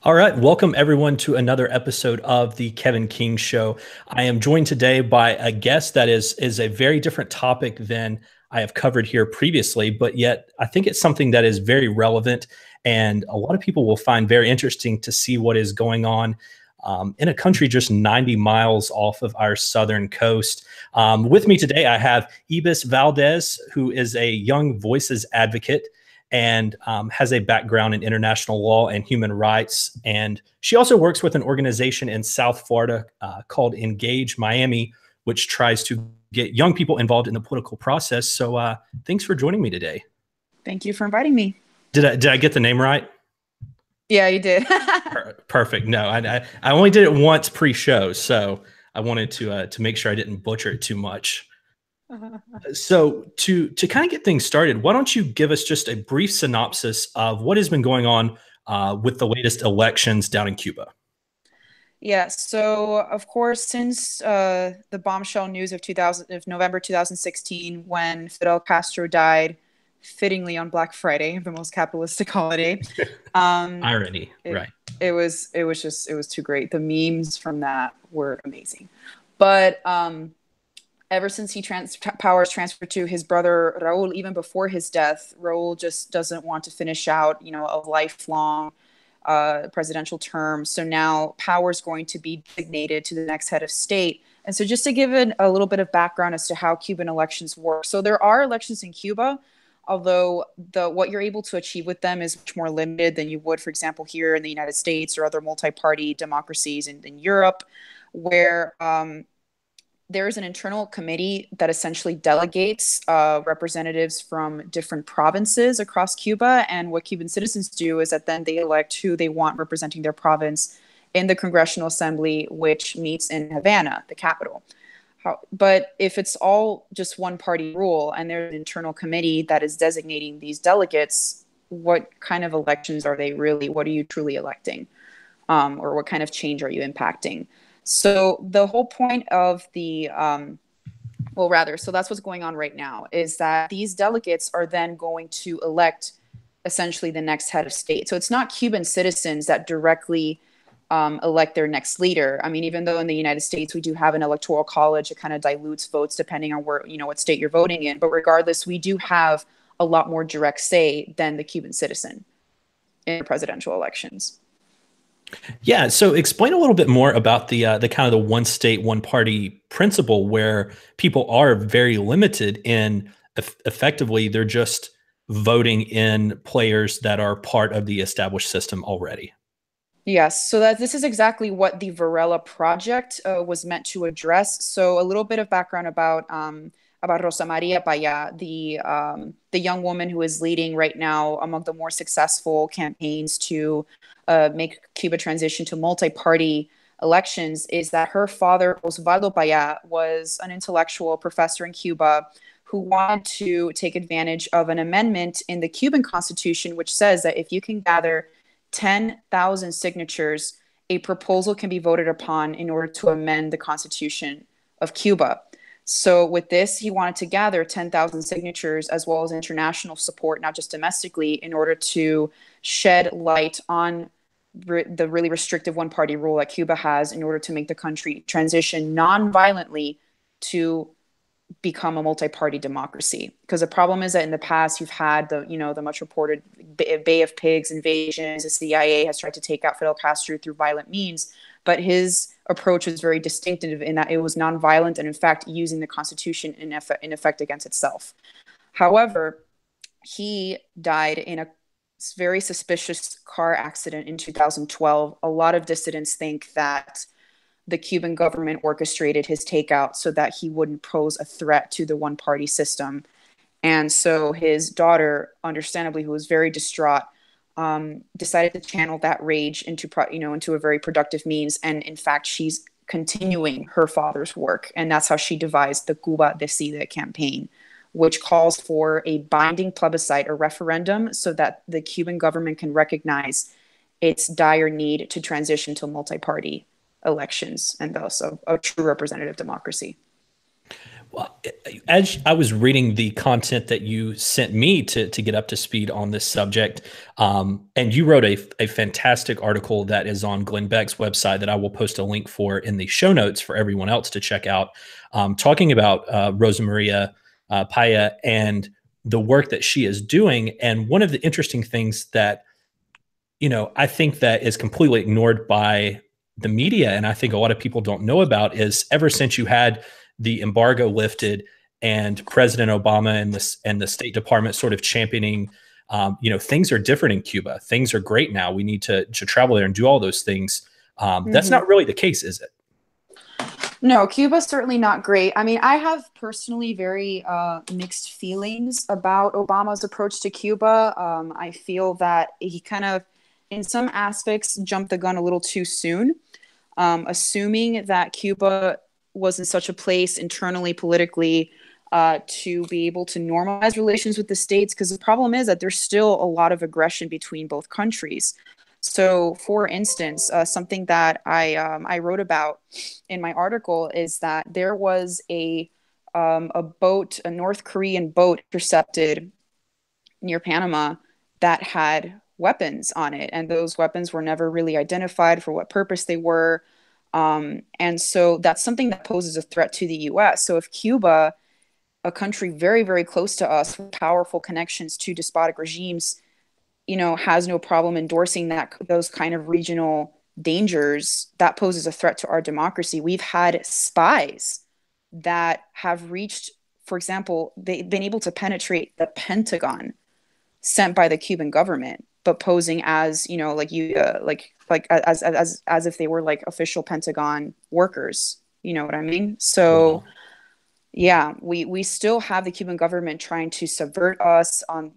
All right, welcome everyone to another episode of the Kevin King Show. I am joined today by a guest that is a very different topic than I have covered here previously, but yet I think it's something that is very relevant and a lot of people will find very interesting to see what is going on in a country just 90 miles off of our southern coast. With me today, I have Ibis Valdez, who is a young voices advocate and has a background in international law and human rights. And she also works with an organization in South Florida called Engage Miami, which tries to get young people involved in the political process. So thanks for joining me today. Thank you for inviting me. Did I get the name right? Yeah, you did. Perfect. No, I only did it once pre-show, so I wanted to make sure I didn't butcher it too much. So to kind of get things started, why don't you give us just a brief synopsis of what has been going on with the latest elections down in Cuba? Yeah, so of course, since the bombshell news of November 2016, when Fidel Castro died, fittingly on Black Friday, the most capitalistic holiday, Irony, it, right? it was too great. The memes from that were amazing, but ever since powers transferred to his brother Raul, even before his death, Raul just doesn't want to finish out, a lifelong presidential term. So now power is going to be designated to the next head of state. And so just to give a little bit of background as to how Cuban elections work. So there are elections in Cuba, although what you're able to achieve with them is much more limited than you would, for example, here in the United States or other multi-party democracies in Europe, where there is an internal committee that essentially delegates representatives from different provinces across Cuba. And what Cuban citizens do is that then they elect who they want representing their province in the Congressional Assembly, which meets in Havana, the capital. But if it's all just one party rule and there's an internal committee that is designating these delegates, what kind of elections are they really? What are you truly electing? Or what kind of change are you impacting? So the whole point of so that's what's going on right now, is that these delegates are then going to elect essentially the next head of state. So it's not Cuban citizens that directly elect their next leader. I mean, even though in the United States we do have an electoral college, it kind of dilutes votes depending on where, what state you're voting in. But regardless, we do have a lot more direct say than the Cuban citizen in presidential elections. Yeah, so explain a little bit more about the kind of the one state, one party principle where people are very limited in effectively they're just voting in players that are part of the established system already. Yes, so this is exactly what the Varela project was meant to address. So a little bit of background about Rosa Maria Paya, the young woman who is leading right now among the more successful campaigns to make Cuba transition to multi-party elections, is that her father, Osvaldo Paya, was an intellectual professor in Cuba who wanted to take advantage of an amendment in the Cuban Constitution, which says that if you can gather 10,000 signatures, a proposal can be voted upon in order to amend the Constitution of Cuba. So with this, he wanted to gather 10,000 signatures as well as international support, not just domestically, in order to shed light on the really restrictive one-party rule that Cuba has in order to make the country transition non-violently to become a multi-party democracy. Because the problem is that in the past you've had the much reported Bay of Pigs invasions. The CIA has tried to take out Fidel Castro through violent means, but his approach was very distinctive in that it was non-violent and in fact using the Constitution in effect against itself. However, he died in a very suspicious car accident in 2012. A lot of dissidents think that the Cuban government orchestrated his takeout so that he wouldn't pose a threat to the one-party system. And so his daughter, understandably, who was very distraught, decided to channel that rage into a very productive means. And in fact, she's continuing her father's work. And that's how she devised the Cuba Decide campaign, which calls for a binding plebiscite, a referendum, so that the Cuban government can recognize its dire need to transition to multi-party elections and thus a true representative democracy. Well, as I was reading the content that you sent me to get up to speed on this subject, and you wrote a fantastic article that is on Glenn Beck's website that I will post a link for in the show notes for everyone else to check out, talking about Rosa Maria Paya and the work that she is doing. And one of the interesting things that I think that is completely ignored by the media, and I think a lot of people don't know about, is ever since you had the embargo lifted and President Obama and the State Department sort of championing, things are different in Cuba. Things are great now. We need to travel there and do all those things. That's Mm-hmm. not really the case, is it? No, Cuba's certainly not great. I mean, I have personally very mixed feelings about Obama's approach to Cuba. I feel that he kind of, in some aspects, jumped the gun a little too soon, assuming that Cuba was in such a place internally, politically, to be able to normalize relations with the States. Because the problem is that there's still a lot of aggression between both countries. So, for instance, something that I wrote about in my article is that there was a boat, a North Korean boat, intercepted near Panama that had weapons on it, and those weapons were never really identified for what purpose they were. And so that's something that poses a threat to the U.S. So if Cuba, a country very, very close to us, with powerful connections to despotic regimes, has no problem endorsing those kind of regional dangers, that poses a threat to our democracy. We've had spies that have reached, for example, they've been able to penetrate the Pentagon, sent by the Cuban government, but posing as, as if they were like official Pentagon workers. You know what I mean? So Wow. yeah, we still have the Cuban government trying to subvert us on,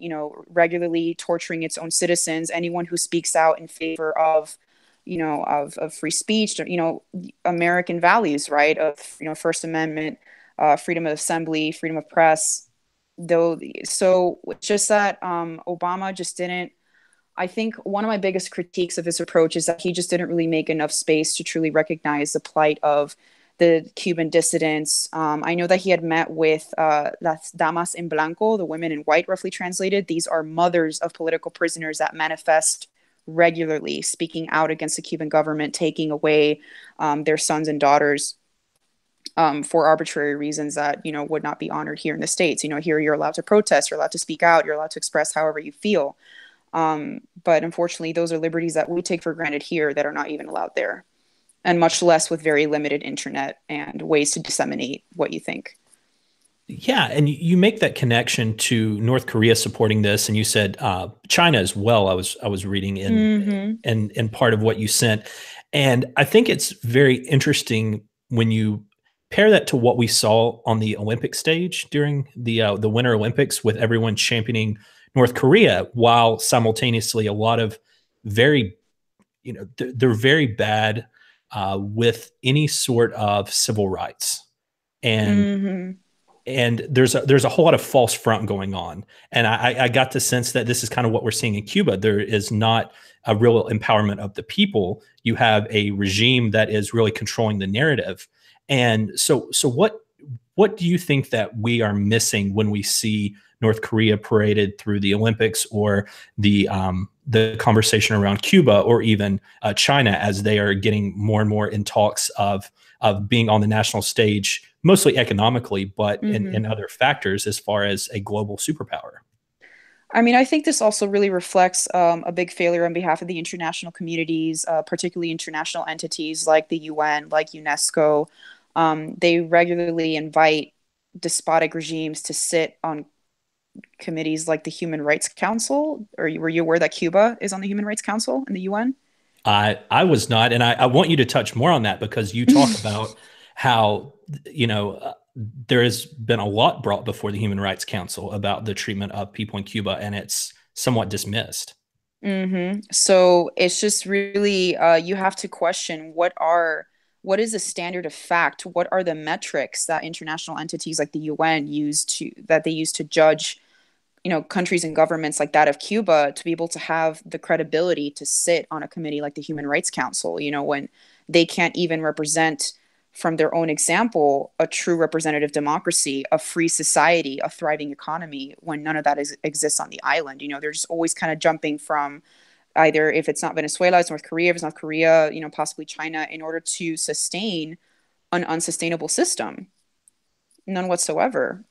regularly torturing its own citizens. Anyone who speaks out in favor of, of free speech, or, American values, right? Of, First Amendment, freedom of assembly, freedom of press. Though, so it's just that Obama just didn't. I think one of my biggest critiques of his approach is that he just didn't really make enough space to truly recognize the plight of the Cuban dissidents. I know that he had met with las damas en blanco, the women in white, roughly translated. These are mothers of political prisoners that manifest regularly, speaking out against the Cuban government, taking away their sons and daughters for arbitrary reasons that, would not be honored here in the States. Here you're allowed to protest, you're allowed to speak out, you're allowed to express however you feel. But unfortunately, those are liberties that we take for granted here that are not even allowed there, and much less with very limited internet and ways to disseminate what you think. Yeah, and you make that connection to North Korea supporting this, and you said China as well. I was reading Mm-hmm. in part of what you sent, and I think it's very interesting when you pair that to what we saw on the Olympic stage during the Winter Olympics, with everyone championing North Korea, while simultaneously a lot of very, they're very bad with any sort of civil rights, and Mm-hmm. there's a whole lot of false front going on. And I got the sense that this is kind of what we're seeing in Cuba. There is not a real empowerment of the people. You have a regime that is really controlling the narrative. And so what do you think that we are missing when we see North Korea paraded through the Olympics, or the conversation around Cuba, or even China, as they are getting more and more in talks of being on the national stage, mostly economically, but Mm-hmm. in other factors as far as a global superpower? I mean, I think this also really reflects a big failure on behalf of the international communities, particularly international entities like the UN, like UNESCO. They regularly invite despotic regimes to sit on committees like the Human Rights Council. Were you aware that Cuba is on the Human Rights Council in the UN? I was not, and I want you to touch more on that, because you talk about how there has been a lot brought before the Human Rights Council about the treatment of people in Cuba, and it's somewhat dismissed. So it's just really you have to question what is the standard of fact? What are the metrics that international entities like the UN use to judge, countries and governments like that of Cuba, to be able to have the credibility to sit on a committee like the Human Rights Council, when they can't even represent from their own example, a true representative democracy, a free society, a thriving economy, when none of that exists on the island. They're just always kind of jumping from either, if it's not Venezuela, it's North Korea, if it's North Korea, possibly China, in order to sustain an unsustainable system. None whatsoever.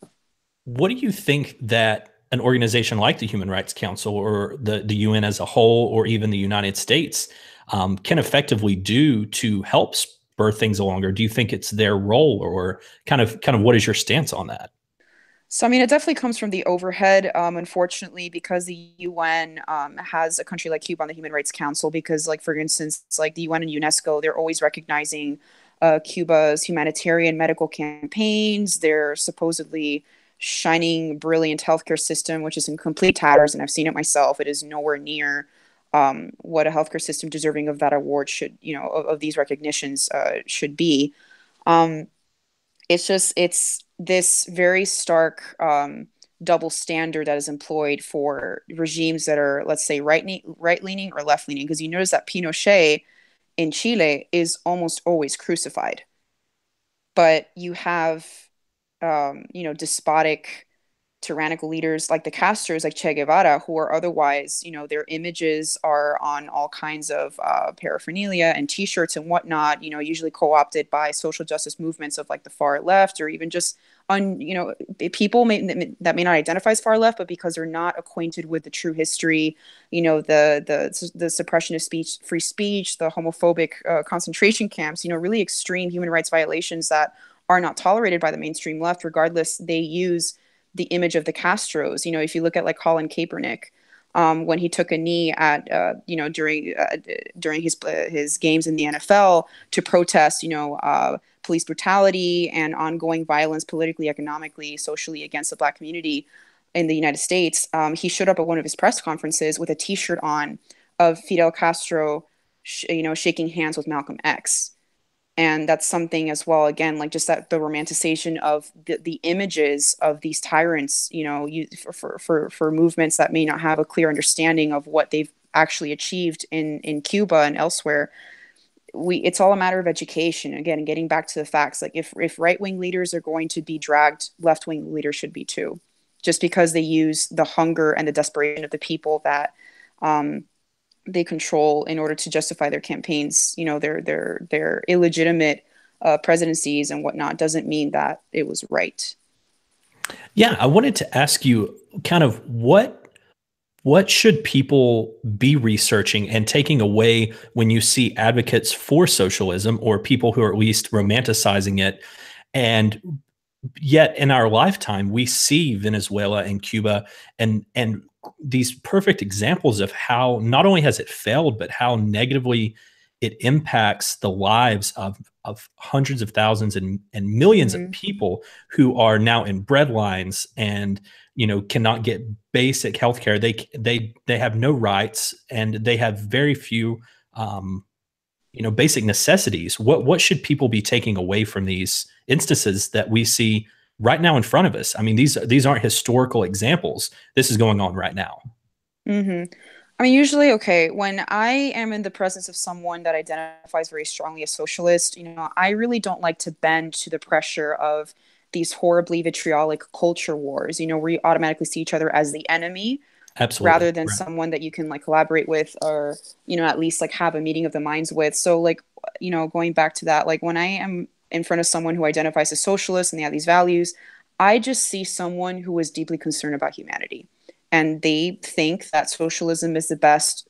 What do you think that an organization like the Human Rights Council or the UN as a whole, or even the United States, can effectively do to help spur things along? Or do you think it's their role, or kind of what is your stance on that? So, I mean, it definitely comes from the overhead, unfortunately, because the UN has a country like Cuba on the Human Rights Council. Because, like, for instance, like the UN and UNESCO, they're always recognizing Cuba's humanitarian medical campaigns. They're supposedly shining, brilliant healthcare system, which is in complete tatters. And I've seen it myself. It is nowhere near what a healthcare system deserving of that award should, of these recognitions should be. Um, it's this very stark double standard that is employed for regimes that are, let's say, right leaning or left leaning. Because you notice that Pinochet in Chile is almost always crucified, but you have despotic, tyrannical leaders like the Castros, like Che Guevara, who are otherwise, their images are on all kinds of paraphernalia and T-shirts and whatnot, usually co-opted by social justice movements of like the far left, or even just people that may not identify as far left, but because they're not acquainted with the true history, the suppression of speech, free speech, the homophobic concentration camps, really extreme human rights violations that are not tolerated by the mainstream left. Regardless, they use the image of the Castros. If you look at like Colin Kaepernick, when he took a knee at during his games in the NFL to protest, police brutality and ongoing violence politically, economically, socially against the Black community in the United States, he showed up at one of his press conferences with a T-shirt on of Fidel Castro, shaking hands with Malcolm X. And that's something as well, again, like just that the romanticization of the images of these tyrants, for movements that may not have a clear understanding of what they've actually achieved in Cuba and elsewhere. It's all a matter of education, again, and getting back to the facts. Like if right-wing leaders are going to be dragged, left-wing leaders should be too, just because they use the hunger and the desperation of the people that they control in order to justify their campaigns, their illegitimate presidencies and whatnot, doesn't mean that it was right. Yeah, I wanted to ask you kind of what should people be researching and taking away when you see advocates for socialism, or people who are at least romanticizing it, and yet in our lifetime we see Venezuela and Cuba and these perfect examples of how not only has it failed, but how negatively it impacts the lives of hundreds of thousands and millions of people who are now in breadlines and cannot get basic health care. They have no rights, and they have very few basic necessities. What should people be taking away from these instances that we see right now in front of us? I mean, these aren't historical examples. This is going on right now. Mm-hmm. I mean, usually, okay, when I am in the presence of someone that identifies very strongly as socialist, I really don't like to bend to the pressure of these horribly vitriolic culture wars, where you automatically see each other as the enemy Absolutely. rather than Right. someone that you can like collaborate with, or, at least like have a meeting of the minds with. So like, going back to that, like when I am in front of someone who identifies as socialist and they have these values, I just see someone who is deeply concerned about humanity. And they think that socialism is the best,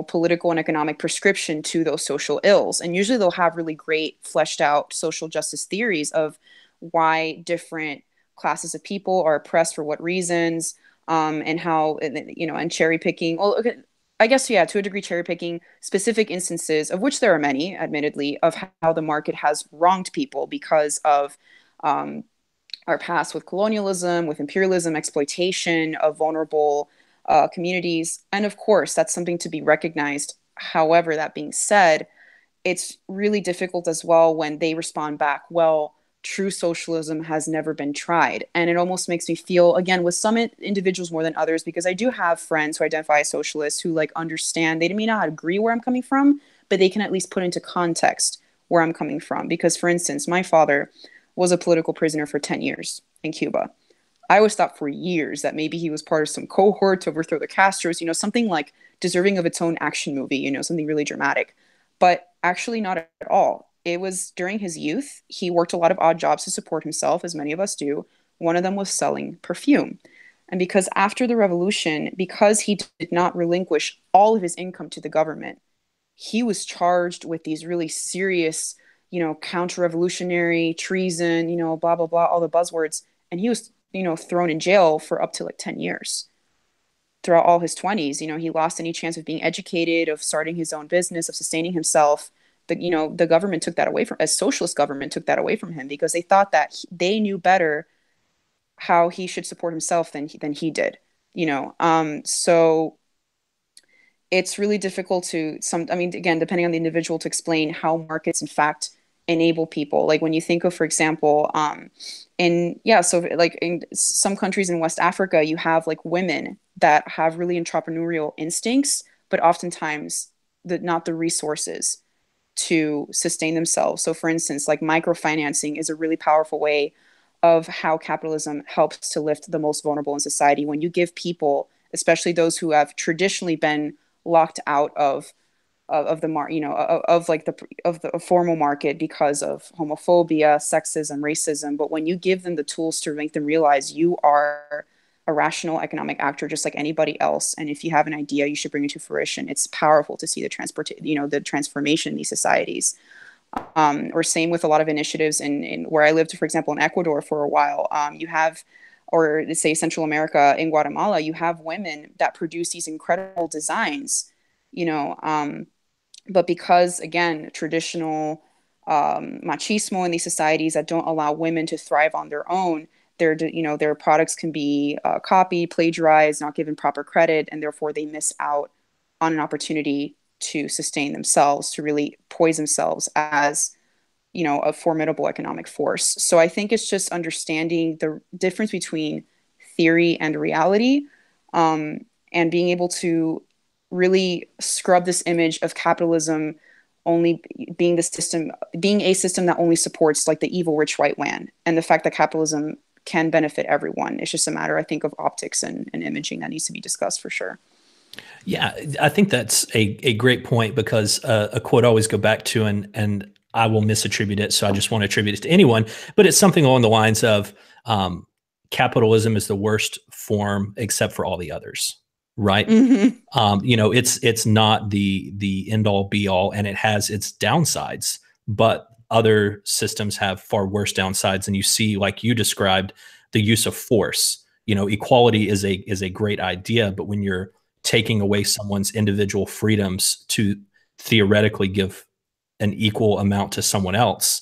political and economic prescription to those social ills. And usually they'll have really great fleshed out social justice theories of why different classes of people are oppressed for what reasons, and how, and cherry picking. Well, okay, I guess, yeah, to a degree, cherry picking specific instances, of which there are many, admittedly, of how the market has wronged people because of um, our past with colonialism, with imperialism, exploitation of vulnerable communities. And of course, that's something to be recognized. However, that being said, it's really difficult as well when they respond back, well, true socialism has never been tried. And it almost makes me feel, again, with some individuals more than others, because I do have friends who identify as socialists who like understand, they may not agree where I'm coming from, but they can at least put into context where I'm coming from. Because, for instance, my father was a political prisoner for 10 years in Cuba. I was thought for years that maybe he was part of some cohort to overthrow the Castros, something like deserving of its own action movie, something really dramatic. But actually, not at all. It was during his youth. He worked a lot of odd jobs to support himself, as many of us do. One of them was selling perfume. And because after the revolution, because he did not relinquish all of his income to the government, he was charged with these really serious, counter-revolutionary, treason, blah, blah, blah, all the buzzwords. And he was, thrown in jail for up to like 10 years throughout all his 20s. He lost any chance of being educated, of starting his own business, of sustaining himself. The government took that away from, a socialist government took that away from him because they thought that they knew better how he should support himself than he did, so it's really difficult again, depending on the individual, to explain how markets in fact enable people. Like when you think of, for example, in some countries in West Africa, you have like women that have really entrepreneurial instincts, but oftentimes not the resources to sustain themselves. So for instance, like microfinancing is a really powerful way of how capitalism helps to lift the most vulnerable in society. When you give people, especially those who have traditionally been locked out of the formal market because of homophobia, sexism, racism, but when you give them the tools to make them realize you are a rational economic actor just like anybody else, and if you have an idea, you should bring it to fruition. It's powerful to see the transformation in these societies. Or same with a lot of initiatives in where I lived, for example, in Ecuador for a while. You have, or say Central America, in Guatemala, you have women that produce these incredible designs, but because, again, traditional machismo in these societies that don't allow women to thrive on their own, their products can be copied, plagiarized, not given proper credit, and therefore they miss out on an opportunity to sustain themselves, to really poise themselves as, a formidable economic force. So I think it's just understanding the difference between theory and reality, and being able to really scrub this image of capitalism only being a system that only supports like the evil rich white man, and the fact that capitalism can benefit everyone. It's just a matter, I think, of optics and imaging that needs to be discussed for sure. Yeah, I think that's a great point, because a quote I always go back to, and I will misattribute it, so I just want to attribute it to anyone, but it's something along the lines of capitalism is the worst form except for all the others, right? Mm-hmm. It's not the end all be all, and it has its downsides, but other systems have far worse downsides. And you see, like you described, the use of force. Equality is a great idea, but when you're taking away someone's individual freedoms to theoretically give an equal amount to someone else,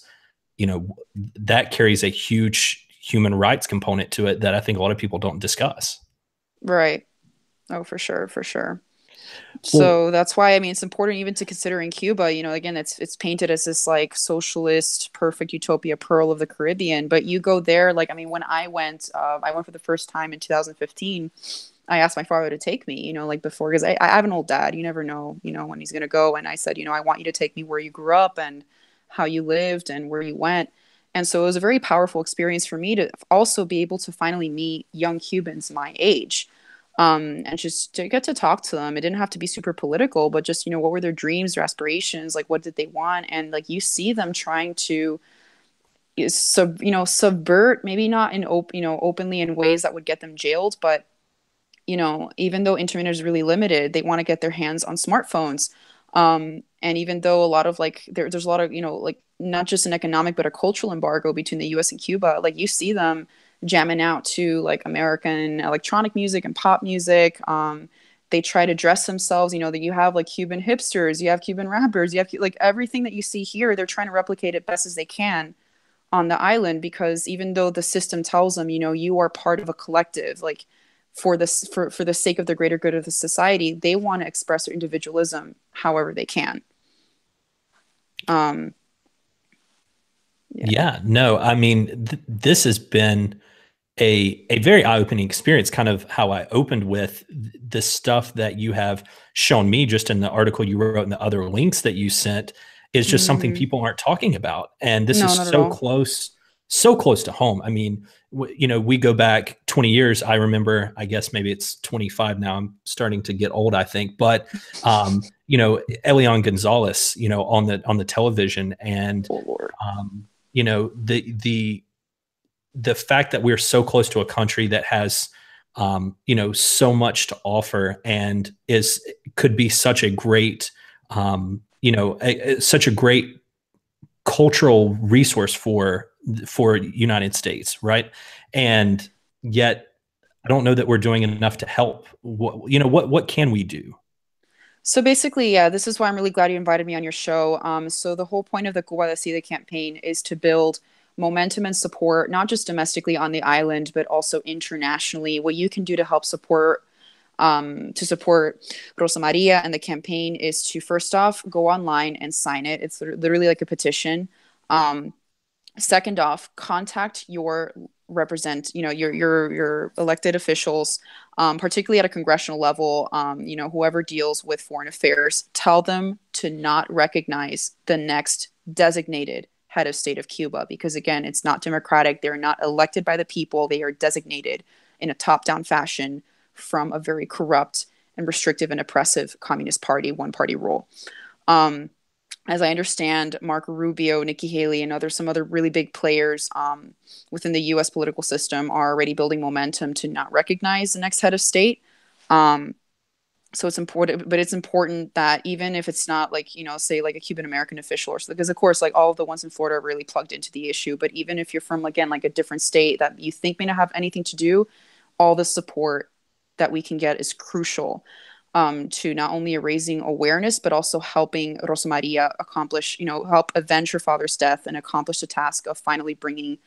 that carries a huge human rights component to it that I think a lot of people don't discuss. Right. Oh, for sure, for sure. Well, So that's why, I mean, it's important even to consider in Cuba, again, it's painted as this like socialist, perfect utopia, pearl of the Caribbean. But you go there, like, I mean, when I went for the first time in 2015. I asked my father to take me, like before, because I have an old dad. You never know, when he's going to go. And I said, I want you to take me where you grew up and how you lived and where you went. And so it was a very powerful experience for me to also be able to finally meet young Cubans my age. And just to get to talk to them. It didn't have to be super political, but just, what were their dreams, their aspirations? Like, what did they want? And like, you see them trying to subvert, maybe not openly in ways that would get them jailed, but even though internet is really limited, they want to get their hands on smartphones. And even though a lot of like there's a lot of like not just an economic but a cultural embargo between the U.S. and Cuba, like you see them jamming out to like American electronic music and pop music. They try to dress themselves. That you have like Cuban hipsters, you have Cuban rappers, you have like everything that you see here. They're trying to replicate it best as they can on the island, because even though the system tells them, you are part of a collective, like for the sake of the greater good of the society, they want to express their individualism however they can. yeah, no, I mean, this has been a very eye-opening experience, kind of how I opened with the stuff that you have shown me just in the article you wrote and the other links that you sent. is just something Mm, people aren't talking about. And this is no, not at all. so close to home. I mean, we go back 20 years. I remember, I guess maybe it's 25 now. I'm starting to get old, I think. But Elian Gonzalez, on the television, and Oh Lord. the fact that we're so close to a country that has so much to offer, and is could be such a great such a great cultural resource for United States, right? And yet I don't know that we're doing enough to help. What can we do? So basically, yeah, this is why I'm really glad you invited me on your show. So the whole point of the Cuba Decide campaign is to build momentum and support, not just domestically on the island, but also internationally. What you can do to help support Rosa Maria and the campaign is to first off go online and sign it. It's literally like a petition. Um, Second off, contact your your elected officials, particularly at a congressional level. Whoever deals with foreign affairs, tell them to not recognize the next designated head of state of Cuba, because again, it's not democratic. They're not elected by the people. They are designated in a top-down fashion from a very corrupt and restrictive and oppressive communist party, one party rule. Um, as I understand, Marco Rubio, Nikki Haley, and some other really big players within the U.S. political system are already building momentum to not recognize the next head of state. Um, so it's important, but it's important that even if it's not like, say like a Cuban American official or something, because of course, like all of the ones in Florida are really plugged into the issue. But even if you're from, again, like a different state that you think may not have anything to do, all the support that we can get is crucial to not only raising awareness, but also helping Rosa Maria accomplish, help avenge her father's death and accomplish the task of finally bringing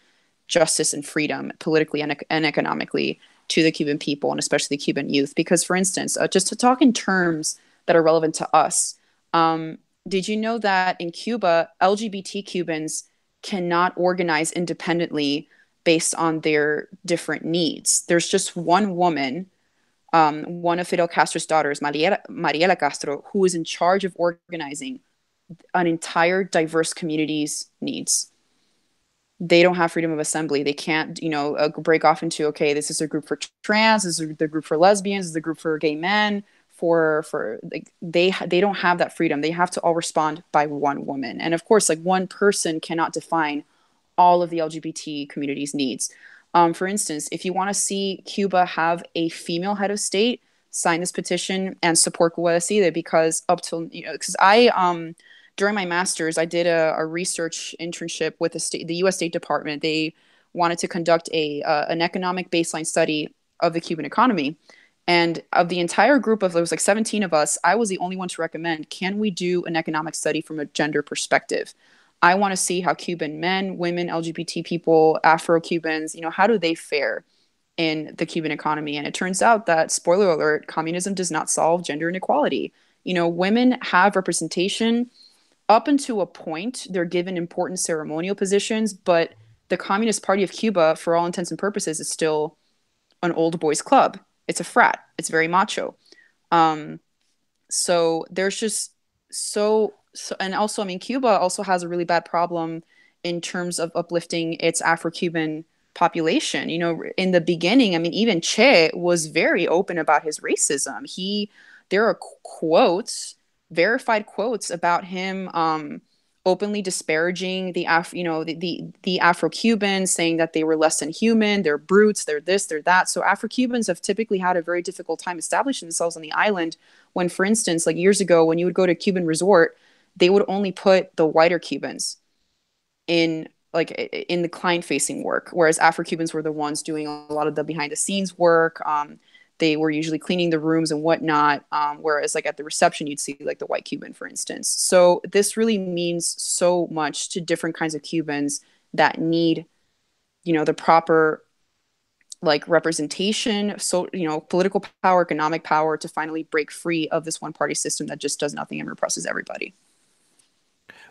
justice and freedom politically and economically to the Cuban people, and especially the Cuban youth. Because, for instance, just to talk in terms that are relevant to us, did you know that in Cuba, LGBT Cubans cannot organize independently based on their different needs? There's just one woman, one of Fidel Castro's daughters, Mariela Castro, who is in charge of organizing an entire diverse community's needs. They don't have freedom of assembly. They can't, break off into, okay, this is a group for trans, this is the group for lesbians, this is the group for gay men, for like they don't have that freedom. They have to all respond by one woman. And of course, like one person cannot define all of the LGBT community's needs. For instance, if you want to see Cuba have a female head of state, sign this petition and support Guadalajara, because up till, because during my master's, I did a research internship with the U.S. State Department. They wanted to conduct an economic baseline study of the Cuban economy. And of the entire group of, there was like 17 of us, I was the only one to recommend, can we do an economic study from a gender perspective? I want to see how Cuban men, women, LGBT people, Afro-Cubans, how do they fare in the Cuban economy? And it turns out that, spoiler alert, communism does not solve gender inequality. Women have representation up until a point. They're given important ceremonial positions, but the Communist Party of Cuba, for all intents and purposes, is still an old boys club. It's a frat. It's very macho. So there's just and also, I mean, Cuba also has a really bad problem in terms of uplifting its Afro-Cuban population. In the beginning, I mean, even Che was very open about his racism. There are quotes, verified quotes about him openly disparaging the Afro-Cubans, saying that they were less than human, they're brutes, they're this, they're that. So Afro-Cubans have typically had a very difficult time establishing themselves on the island. When, for instance, like years ago, when you would go to a Cuban resort, they would only put the whiter Cubans in the client facing work, whereas Afro-Cubans were the ones doing a lot of the behind the scenes work. They were usually cleaning the rooms and whatnot, whereas like at the reception you'd see like the white Cuban, for instance. So this really means so much to different kinds of Cubans that need the proper like representation, so political power, economic power, to finally break free of this one party system that just does nothing and represses everybody.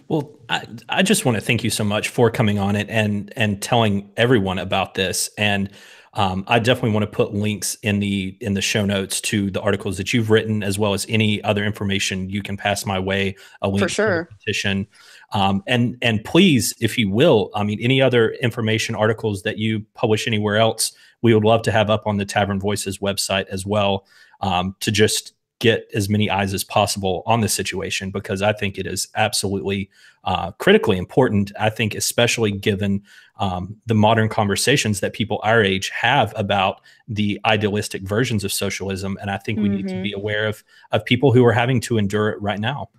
Well, I just want to thank you so much for coming on it and telling everyone about this. And I definitely want to put links in the show notes to the articles that you've written, as well as any other information you can pass my way, a For link to the sure. petition. And please, if you will, I mean, any other information articles that you publish anywhere else, we would love to have up on the Tavern Voices website as well, to just get as many eyes as possible on the situation, because I think it is absolutely critically important. I think, especially given the modern conversations that people our age have about the idealistic versions of socialism. And I think we need to Hmm. be aware of people who are having to endure it right now.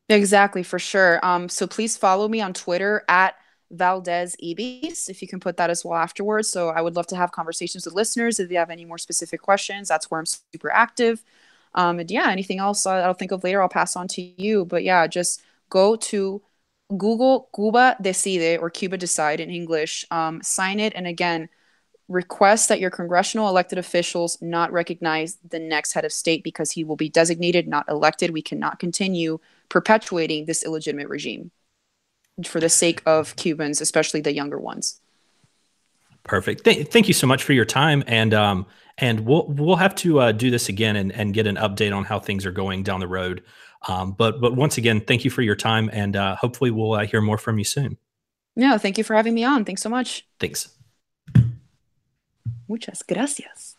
Exactly, for sure. So please follow me on Twitter at Valdez Ibis, if you can put that as well afterwards. So I would love to have conversations with listeners if they have any more specific questions. That's where I'm super active. And yeah, anything else I'll think of later, I'll pass on to you. But yeah, just go to Google Cuba Decide, or Cuba Decide in English, sign it, and again, request that your congressional elected officials not recognize the next head of state because he will be designated, not elected. We cannot continue perpetuating this illegitimate regime for the sake of Cubans, especially the younger ones. Perfect. Thank you so much for your time, and we'll have to do this again and get an update on how things are going down the road. But once again, thank you for your time, and hopefully we'll hear more from you soon. Yeah, thank you for having me on. Thanks so much. Thanks. Muchas gracias.